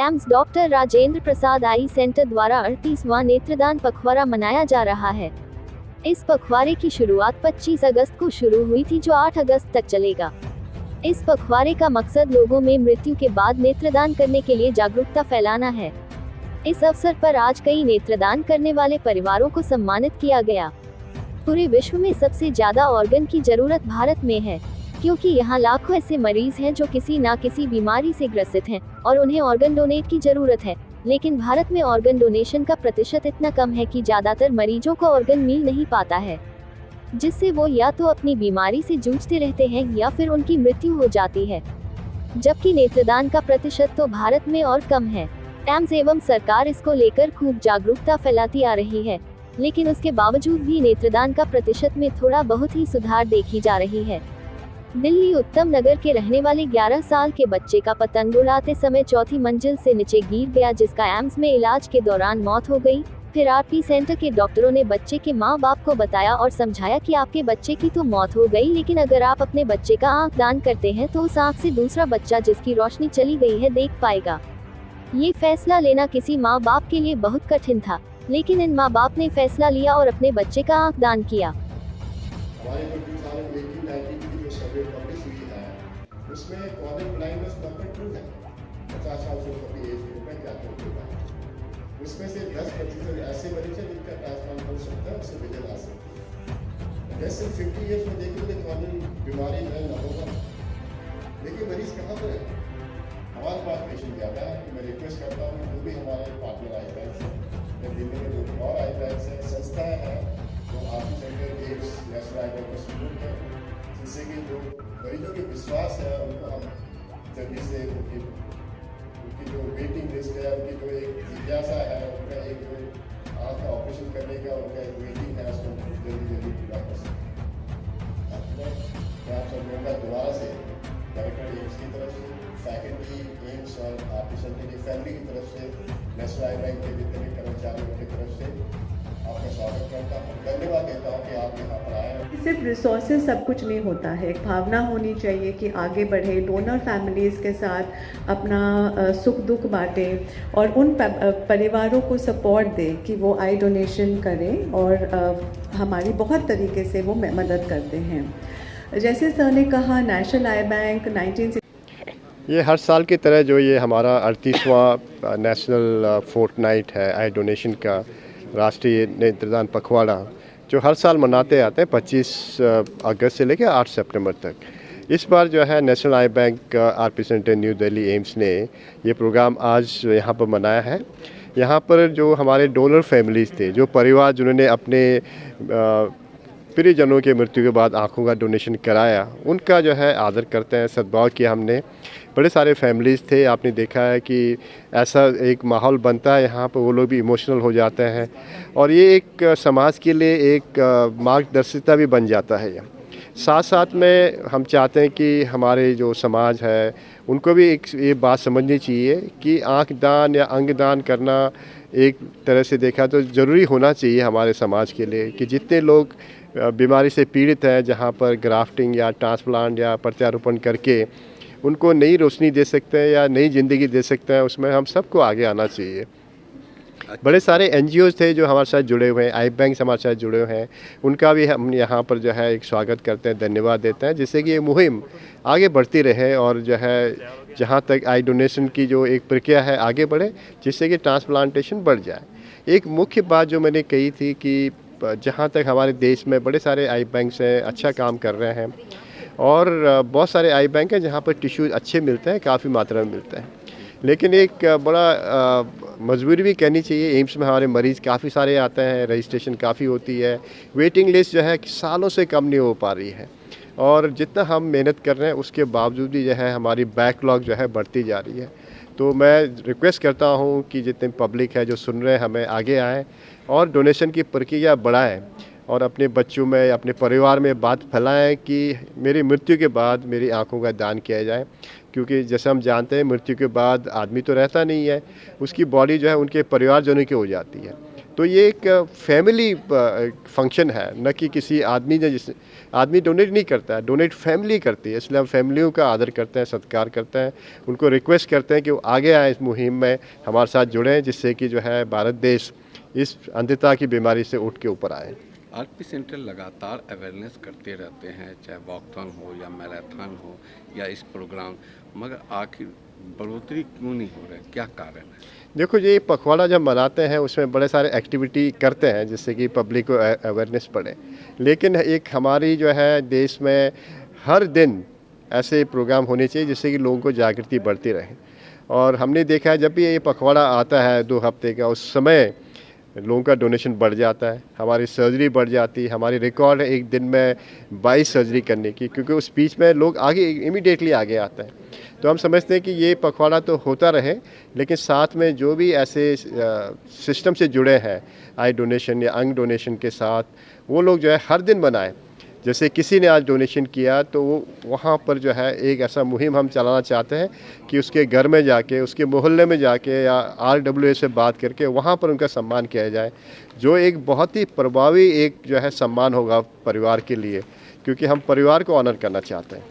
AIIMS doctor Rajendra Prasad आई centre द्वारा 38वां नेत्रदान पखवाड़ा मनाया जा रहा है। इस पखवाड़े की शुरुआत 25 अगस्त को शुरू हुई थी, जो 8 अगस्त तक चलेगा। इस पखवाड़े का मकसद लोगों में मृत्यु के बाद नेत्रदान करने के लिए जागरूकता फैलाना है। इस अवसर पर आज कई नेत्रदान करने वाले परिवारों को सम्मानित किया गया। पूरे विश्व में सबसे ज्यादा ऑर्गन की जरूरत भारत में है, क्योंकि यहाँ लाखों ऐसे मरीज हैं जो किसी न किसी बीमारी से ग्रसित हैं और उन्हें ऑर्गन डोनेट की जरूरत है। लेकिन भारत में ऑर्गन डोनेशन का प्रतिशत इतना कम है कि ज्यादातर मरीजों को ऑर्गन मिल नहीं पाता है, जिससे वो या तो अपनी बीमारी से जूझते रहते हैं या फिर उनकी मृत्यु हो जाती है। जबकि नेत्रदान का प्रतिशत तो भारत में और कम है। एम्स एवं सरकार इसको लेकर खूब जागरूकता फैलाती आ रही है, लेकिन उसके बावजूद भी नेत्रदान का प्रतिशत में थोड़ा बहुत ही सुधार देखी जा रही है। दिल्ली उत्तम नगर के रहने वाले 11 साल के बच्चे का पतंग उड़ाते समय चौथी मंजिल से नीचे गिर गया, जिसका एम्स में इलाज के दौरान मौत हो गई। फिर आरपी सेंटर के डॉक्टरों ने बच्चे के मां बाप को बताया और समझाया कि आपके बच्चे की तो मौत हो गई, लेकिन अगर आप अपने बच्चे का आंख दान करते हैं तो उस आंख से दूसरा बच्चा जिसकी रोशनी चली गई है देख पाएगा। ये फैसला लेना किसी माँ बाप के लिए बहुत कठिन था, लेकिन इन माँ बाप ने फैसला लिया और अपने बच्चे का आंख दान किया। उसमें कॉर्नियल ब्लाइंडनेस नंबर 2 है, 50 साल से ऊपर की एज ग्रुप में क्या होगा। उसमें से 10% ऐसे मरीज हैं जिनका ट्रांसप्लांट हो सकता है, उससे विजन आ सकती है। लेस देन 50 ईयर्स में देखेंगे तो कॉर्नियल बीमारी न होगा, लेकिन मरीज कहाँ पर है? हमारे पास पेशेंट ज़्यादा है। मैं रिक्वेस्ट करता हूँ जो भी हमारे पार्टनर आई बैंक्स हैं या दिल्ली में जो और आई बैंक्स हैं, संस्थाएँ हैं, जो RP centre AIIMS national eye bank का सपोर्ट है, जिससे कि जो मरीजों के विश्वास है उनको हम जल्दी से उनकी जो वेटिंग लिस्ट है, उनकी जो एक जिज्ञासा है, उनका एक जो आँख का ऑपरेशन करने का उनका एक वेटिंग है, उसको जल्दी पूरा कर सकते हैं। मैं आप सब लोगों का दोबारा से डायरेक्टर एम्स की तरफ से, फैकल्टी एम्स और आरपी सेंटर की फैमिली की तरफ से, नेशनल आई बैंक के जितने भी कर्मचारियों की तरफ से आपका स्वागत करता हूँ, धन्यवाद देता हूँ कि आप यहाँ पर आए। सिर्फ रिसोर्सेज सब कुछ नहीं होता है, एक भावना होनी चाहिए कि आगे बढ़े, डोनर फैमिलीज़ के साथ अपना सुख दुख बांटें और उन परिवारों को सपोर्ट दें कि वो आई डोनेशन करें, और हमारी बहुत तरीके से वो मदद करते हैं। जैसे सर ने कहा, नेशनल आई बैंक 1960 ये हर साल की तरह जो ये हमारा 38वां नेशनल फोर्टनाइट है आई डोनेशन का, राष्ट्रीय नेत्रदान पखवाड़ा, जो हर साल मनाते आते हैं 25 अगस्त से लेकर 8 सितंबर तक। इस बार जो है national eye bank RP centre New Delhi AIIMS ने ये प्रोग्राम आज यहाँ पर मनाया है। यहाँ पर जो हमारे डोनर फैमिलीज़ थे, जो परिवार जिन्होंने अपने प्रियजनों के मृत्यु के बाद आँखों का डोनेशन कराया, उनका जो है आदर करते हैं, सद्भाव किया हमने। बड़े सारे फैमिलीज़ थे, आपने देखा है कि ऐसा एक माहौल बनता है यहाँ पर, वो लोग भी इमोशनल हो जाते हैं और ये एक समाज के लिए एक मार्गदर्शिता भी बन जाता है। साथ साथ में हम चाहते हैं कि हमारे जो समाज है उनको भी एक ये बात समझनी चाहिए कि आँख दान या अंग दान करना एक तरह से देखा तो ज़रूरी होना चाहिए हमारे समाज के लिए, कि जितने लोग बीमारी से पीड़ित हैं, जहाँ पर ग्राफ्टिंग या ट्रांसप्लांट या प्रत्यारोपण करके उनको नई रोशनी दे सकते हैं या नई ज़िंदगी दे सकते हैं, उसमें हम सबको आगे आना चाहिए। बड़े सारे एनजीओज़ थे जो हमारे साथ जुड़े हुए हैं, आई बैंक्स हमारे साथ जुड़े हुए हैं, उनका भी हम यहाँ पर जो है एक स्वागत करते हैं, धन्यवाद देते हैं, जिससे कि ये मुहिम आगे बढ़ती रहे और जो है जहाँ तक आई डोनेशन की जो एक प्रक्रिया है आगे बढ़े, जिससे कि ट्रांसप्लांटेशन बढ़ जाए। एक मुख्य बात जो मैंने कही थी कि जहाँ तक हमारे देश में बड़े सारे आई बैंक्स हैं, अच्छा काम कर रहे हैं और बहुत सारे आई बैंक हैं जहाँ पर टिश्यूज़ अच्छे मिलते हैं, काफ़ी मात्रा में मिलते हैं, लेकिन एक बड़ा मजबूरी भी कहनी चाहिए, एम्स में हमारे मरीज़ काफ़ी सारे आते हैं, रजिस्ट्रेशन काफ़ी होती है, वेटिंग लिस्ट जो है सालों से कम नहीं हो पा रही है और जितना हम मेहनत कर रहे हैं उसके बावजूद भी जो है हमारी बैकलॉग जो है बढ़ती जा रही है। तो मैं रिक्वेस्ट करता हूँ कि जितने पब्लिक है जो सुन रहे हैं, हमें आगे आएँ और डोनेशन की प्रक्रिया बढ़ाएँ और अपने बच्चों में, अपने परिवार में बात फैलाएं कि मेरी मृत्यु के बाद मेरी आंखों का दान किया जाए, क्योंकि जैसे हम जानते हैं मृत्यु के बाद आदमी तो रहता नहीं है, उसकी बॉडी जो है उनके परिवारजनों की हो जाती है। तो ये एक फैमिली फंक्शन है, न कि किसी आदमी ने, जिस आदमी डोनेट नहीं करता है, डोनेट फैमिली करती है। इसलिए हम फैमिलियों का आदर करते हैं, सत्कार करते हैं, उनको रिक्वेस्ट करते हैं कि वो आगे आएँ इस मुहिम में, हमारे साथ जुड़ें, जिससे कि जो है भारत देश इस अंधता की बीमारी से उठ के ऊपर आए। आरपी सेंटर लगातार अवेयरनेस करते रहते हैं, चाहे वॉकथॉन हो या मैराथन हो या इस प्रोग्राम, मगर आखिर बढ़ोतरी क्यों नहीं हो रहा है, क्या कारण है? देखो, ये पखवाड़ा जब मनाते हैं उसमें बड़े सारे एक्टिविटी करते हैं जिससे कि पब्लिक को अवेयरनेस बढ़े, लेकिन एक हमारी जो है देश में हर दिन ऐसे प्रोग्राम होने चाहिए जिससे कि लोगों को जागृति बढ़ती रहे। और हमने देखा है जब भी ये पखवाड़ा आता है 2 हफ्ते का, उस समय लोगों का डोनेशन बढ़ जाता है, हमारी सर्जरी बढ़ जाती है। हमारी रिकॉर्ड है एक दिन में 22 सर्जरी करने की, क्योंकि उस बीच में लोग आगे इमीडिएटली आगे आते हैं। तो हम समझते हैं कि ये पखवाड़ा तो होता रहे, लेकिन साथ में जो भी ऐसे सिस्टम से जुड़े हैं आई डोनेशन या अंग डोनेशन के साथ, वो लोग जो है हर दिन मनाएं। जैसे किसी ने आज डोनेशन किया तो वो वहाँ पर जो है एक ऐसा मुहिम हम चलाना चाहते हैं कि उसके घर में जाके, उसके मोहल्ले में जाके या RWA से बात करके वहाँ पर उनका सम्मान किया जाए, जो एक बहुत ही प्रभावी एक जो है सम्मान होगा परिवार के लिए, क्योंकि हम परिवार को ऑनर करना चाहते हैं।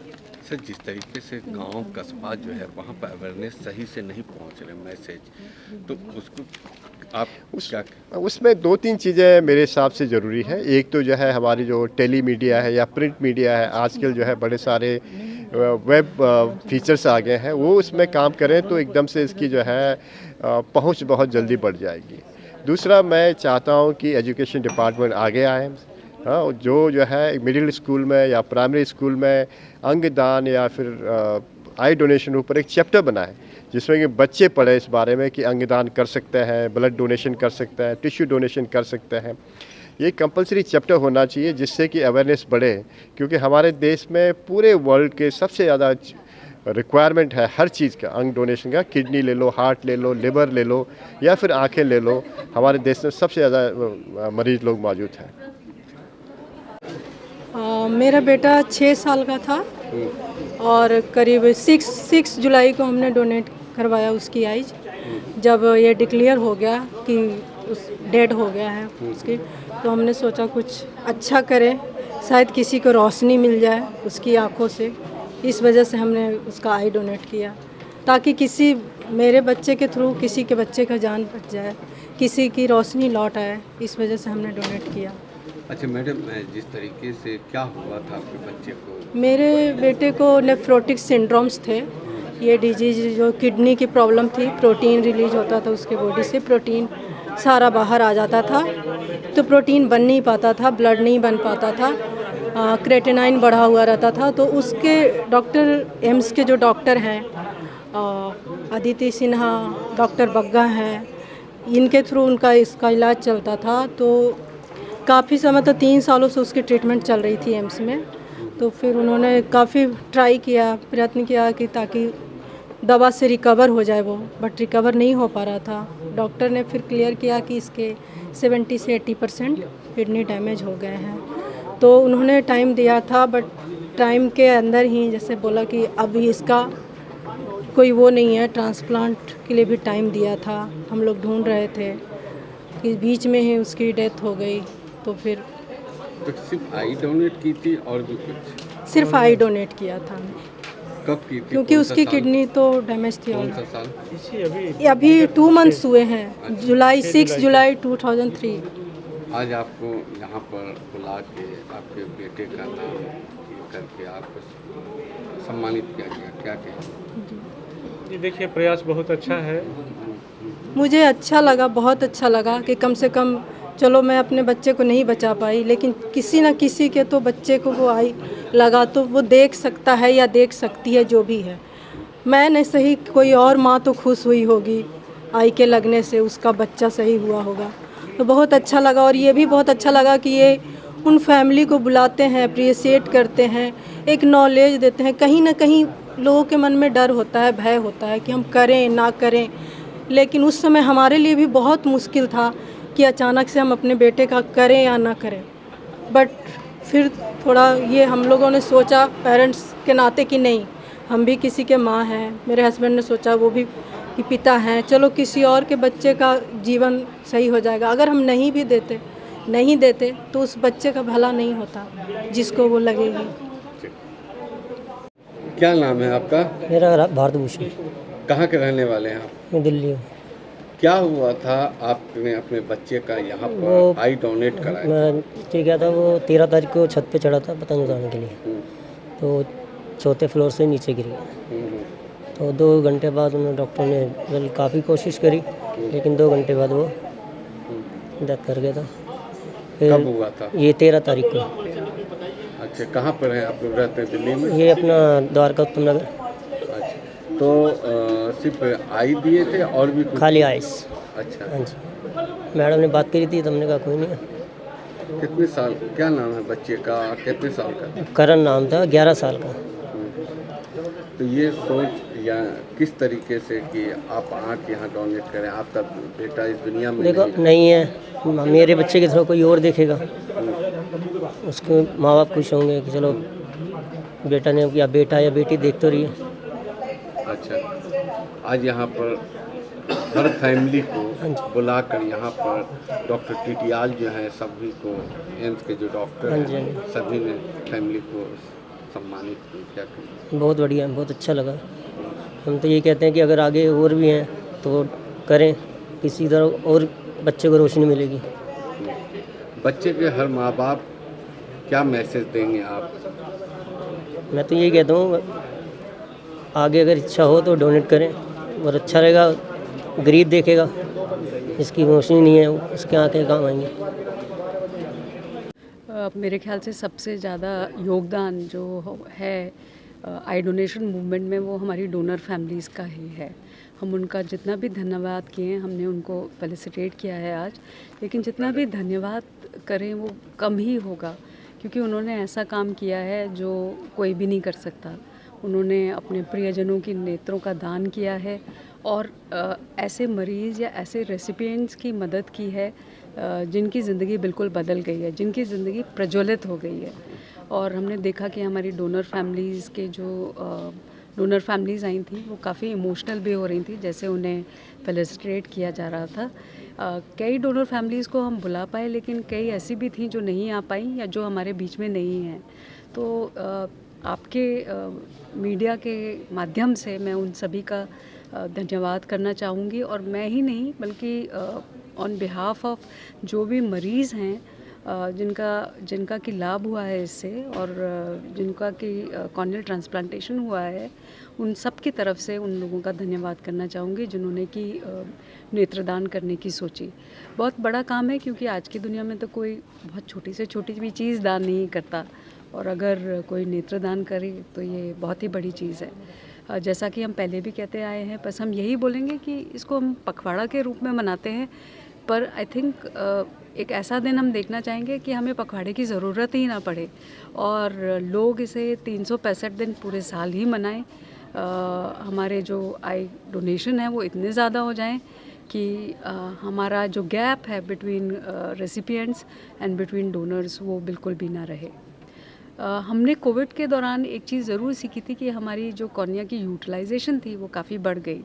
सर, जिस तरीके से गांव कस्बा जो है वहाँ पर अवेयरनेस सही से नहीं पहुँच रहे मैसेज, तो उसको आप उसमें 2-3 चीज़ें मेरे हिसाब से ज़रूरी है। एक तो जो है हमारी जो टेली मीडिया है या प्रिंट मीडिया है, आजकल जो है बड़े सारे वेब फीचर्स आ गए हैं, वो उसमें काम करें तो एकदम से इसकी जो है पहुंच बहुत जल्दी बढ़ जाएगी। दूसरा, मैं चाहता हूं कि एजुकेशन डिपार्टमेंट आगे आए, हाँ, जो है मिडिल स्कूल में या प्राइमरी स्कूल में अंगदान या फिर आई डोनेशन ऊपर एक चैप्टर बनाए, जिसमें कि बच्चे पढ़े इस बारे में कि अंगदान कर सकते हैं, ब्लड डोनेशन कर सकते हैं, टिश्यू डोनेशन कर सकते हैं। ये कंपलसरी चैप्टर होना चाहिए जिससे कि अवेयरनेस बढ़े, क्योंकि हमारे देश में पूरे वर्ल्ड के सबसे ज़्यादा रिक्वायरमेंट है हर चीज़ का, अंग डोनेशन का। किडनी ले लो, हार्ट ले लो, लिवर ले लो या फिर आँखें ले लो, हमारे देश में सबसे ज़्यादा मरीज लोग मौजूद हैं। मेरा बेटा 6 साल का था और करीब 6 जुलाई को हमने डोनेट करवाया उसकी आइज। जब ये डिक्लेयर हो गया कि उस डेड हो गया है उसकी, तो हमने सोचा कुछ अच्छा करें, शायद किसी को रोशनी मिल जाए उसकी आंखों से। इस वजह से हमने उसका आई डोनेट किया, ताकि किसी मेरे बच्चे के थ्रू किसी के बच्चे का जान बच जाए, किसी की रोशनी लौट आए। इस वजह से हमने डोनेट किया। अच्छा मैडम, जिस तरीके से क्या हुआ था आपके बच्चे को? मेरे बेटे को नेफ्रोटिक सिंड्रोम्स थे। ये डिजीज जो किडनी की प्रॉब्लम थी, प्रोटीन रिलीज होता था उसके बॉडी से, प्रोटीन सारा बाहर आ जाता था, तो प्रोटीन बन नहीं पाता था, ब्लड नहीं बन पाता था, क्रेटिनाइन बढ़ा हुआ रहता था। तो उसके डॉक्टर, एम्स के जो डॉक्टर हैं, अदिति सिन्हा, डॉक्टर बग्गा हैं, इनके थ्रू उनका इसका इलाज चलता था। तो काफ़ी समय, तो 3 सालों से उसकी ट्रीटमेंट चल रही थी एम्स में। तो फिर उन्होंने काफ़ी ट्राई किया, प्रयत्न किया कि ताकि दवा से रिकवर हो जाए वो, बट रिकवर नहीं हो पा रहा था। डॉक्टर ने फिर क्लियर किया कि इसके 70 से 80% किडनी डैमेज हो गए हैं। तो उन्होंने टाइम दिया था, बट टाइम के अंदर ही जैसे बोला कि अभी इसका कोई वो नहीं है, ट्रांसप्लांट के लिए भी टाइम दिया था। हम लोग ढूंढ रहे थे कि बीच में ही उसकी डेथ हो गई। तो फिर तो सिर्फ आई डोनेट की थी और भी कुछ? सिर्फ आई डोनेट किया था। कब की थी? क्योंकि उसकी किडनी तो डैमेज थी। कौन सा साल? अभी 2 मंथ्स हुए हैं, जुलाई 6 जुलाई 2003। आज आपको यहाँ पर बुला के आपके बेटे का नाम करके आपको सम्मानित किया गया, क्या कहें? जी देखिए, प्रयास बहुत अच्छा है। मुझे अच्छा लगा, बहुत अच्छा लगा कि कम से कम, चलो मैं अपने बच्चे को नहीं बचा पाई, लेकिन किसी न किसी के तो बच्चे को वो आई लगा, तो वो देख सकता है या देख सकती है, जो भी है। मैं नहीं सही, कोई और माँ तो खुश हुई होगी आई के लगने से, उसका बच्चा सही हुआ होगा। तो बहुत अच्छा लगा। और ये भी बहुत अच्छा लगा कि ये उन फैमिली को बुलाते हैं, अप्रिशिएट करते हैं, एक नॉलेज देते हैं। कहीं ना कहीं लोगों के मन में डर होता है, भय होता है कि हम करें ना करें, लेकिन उस समय हमारे लिए भी बहुत मुश्किल था कि अचानक से हम अपने बेटे का करें या ना करें। बट फिर थोड़ा ये हम लोगों ने सोचा पेरेंट्स के नाते कि नहीं, हम भी किसी के माँ हैं। मेरे हस्बैंड ने सोचा, वो भी कि पिता हैं, चलो किसी और के बच्चे का जीवन सही हो जाएगा। अगर हम नहीं भी देते तो उस बच्चे का भला नहीं होता जिसको वो लगेगी। क्या नाम है आपका? मेरा भारत भूषण। कहाँ के रहने वाले हैं आप? मैं दिल्ली हूँ। क्या हुआ था आपने अपने बच्चे का यहाँ पर आई डोनेट कराया? मैं ठीक गया था, वो 13 तारीख को छत पे चढ़ा था पतंग उड़ाने के लिए, तो चौथे फ्लोर से नीचे गिर गया। तो 2 घंटे बाद उन्होंने डॉक्टर ने काफ़ी कोशिश करी, लेकिन 2 घंटे बाद वो डेथ कर गया था। कब हुआ था? ये 13 तारीख को। अच्छा, कहाँ पर हैं आप लोग रहते हैं? दिल्ली में? ये अपना द्वारका उत्तम नगर। अच्छा, तो सिर्फ आई दिए थे और भी कुछ? खाली आइस। अच्छा। हाँ जी, मैडम ने बात करी थी तो हमने कहा कोई नहीं है। कितने साल, क्या नाम है बच्चे का, कितने साल का? करण नाम था, 11 साल का। तो ये सोच या किस तरीके से कि आप आके यहाँ डोनेट करें? आपका बेटा इस दुनिया में देखो नहीं है, मेरे बच्चे की तरह कोई और देखेगा, उसके माँ बाप खुश होंगे कि चलो बेटा ने या बेटा या बेटी देख तो रही है। अच्छा, आज यहाँ पर हर फैमिली को बुलाकर यहाँ पर डॉक्टर टीटीआल जो है सभी को, एम्स के जो डॉक्टर हैं सभी ने फैमिली को सम्मानित किया। क्या करें? बहुत बढ़िया, बहुत अच्छा लगा। हम तो ये कहते हैं कि अगर आगे और भी हैं तो करें, किसी तरह और बच्चे को रोशनी मिलेगी। बच्चे के हर माँ बाप क्या मैसेज देंगे आप? मैं तो यही कहता हूँ, आगे अगर इच्छा हो तो डोनेट करें, और अच्छा रहेगा। गरीब देखेगा, जिसकी रोशनी नहीं है उसके आंखें काम आएंगी। मेरे ख्याल से सबसे ज़्यादा योगदान जो है आई डोनेशन मूवमेंट में वो हमारी डोनर फैमिलीज़ का ही है। हम उनका जितना भी धन्यवाद किए, हमने उनको फेलिसिटेट किया है आज, लेकिन जितना भी धन्यवाद करें वो कम ही होगा, क्योंकि उन्होंने ऐसा काम किया है जो कोई भी नहीं कर सकता। उन्होंने अपने प्रियजनों की नेत्रों का दान किया है और ऐसे मरीज़ या ऐसे रेसिपिएंट्स की मदद की है जिनकी ज़िंदगी बिल्कुल बदल गई है, जिनकी ज़िंदगी प्रज्वलित हो गई है। और हमने देखा कि हमारी डोनर फैमिलीज़ के जो डोनर फैमिलीज़ आई थी वो काफ़ी इमोशनल भी हो रही थी, जैसे उन्हें फेलिसिटेट किया जा रहा था। कई डोनर फैमिलीज़ को हम बुला पाए, लेकिन कई ऐसी भी थी जो नहीं आ पाई या जो हमारे बीच में नहीं हैं। तो आपके मीडिया के माध्यम से मैं उन सभी का धन्यवाद करना चाहूँगी, और मैं ही नहीं बल्कि ऑन बिहाफ ऑफ जो भी मरीज़ हैं जिनका कि लाभ हुआ है इससे, और जिनका कि कॉर्नियल ट्रांसप्लांटेशन हुआ है, उन सब की तरफ से उन लोगों का धन्यवाद करना चाहूँगी जिन्होंने कि नेत्रदान करने की सोची। बहुत बड़ा काम है, क्योंकि आज की दुनिया में तो कोई बहुत छोटी से छोटी भी चीज़ दान नहीं करता, और अगर कोई नेत्रदान करे तो ये बहुत ही बड़ी चीज़ है। जैसा कि हम पहले भी कहते आए हैं, बस हम यही बोलेंगे कि इसको हम पखवाड़ा के रूप में मनाते हैं, पर आई थिंक एक ऐसा दिन हम देखना चाहेंगे कि हमें पखवाड़े की ज़रूरत ही ना पड़े और लोग इसे 365 दिन पूरे साल ही मनाएं। हमारे जो आई डोनेशन है वो इतने ज़्यादा हो जाएं कि हमारा जो गैप है between recipients and between donors वो बिल्कुल भी ना रहे। हमने कोविड के दौरान एक चीज़ ज़रूर सीखी थी कि हमारी जो कॉर्निया की यूटिलाइजेशन थी वो काफ़ी बढ़ गई,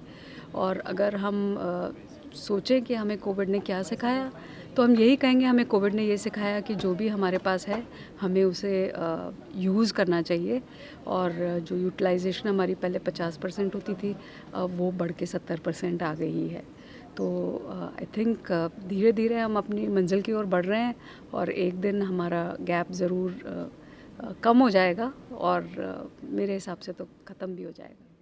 और अगर हम सोचें कि हमें कोविड ने क्या सिखाया, तो हम यही कहेंगे हमें कोविड ने ये सिखाया कि जो भी हमारे पास है हमें उसे यूज़ करना चाहिए। और जो यूटिलाइजेशन हमारी पहले 50% होती थी, वो बढ़ के 70% आ गई है। तो आई थिंक धीरे धीरे हम अपनी मंजिल की ओर बढ़ रहे हैं, और एक दिन हमारा गैप ज़रूर कम हो जाएगा, और मेरे हिसाब से तो ख़त्म भी हो जाएगा।